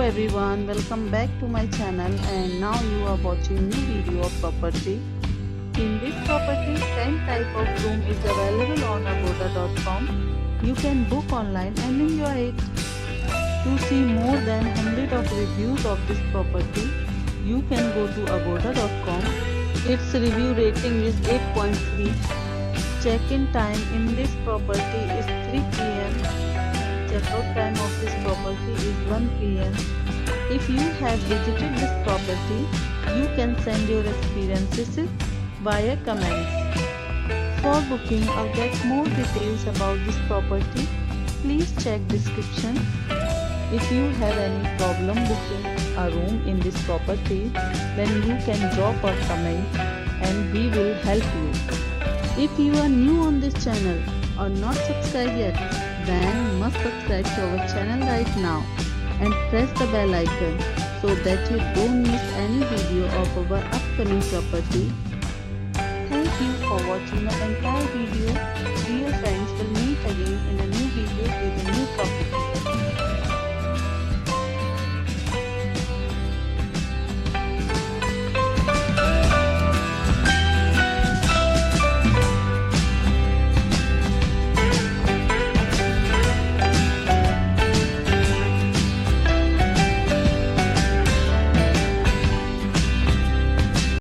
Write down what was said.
everyone, welcome back to my channel, and now you are watching new video of property. In this property, 10 type of room is available on agoda.com. You can book online and enjoy it. To see more than 100 of reviews of this property, you can go to agoda.com. Its review rating is 8.3. Check-in time in this property is 3 p.m. Check-out time of this property is 1 p.m. If you have visited this property, you can send your experiences via comments. For booking or get more details about this property, please check description. If you have any problem booking a room in this property, then you can drop a comment and we will help you. If you are new on this channel or not subscribed yet, then must subscribe to our channel right now and press the bell icon so that you don't miss any video of our upcoming property. Thank you for watching the entire video. Dear friends, will meet again in a new video with a new property.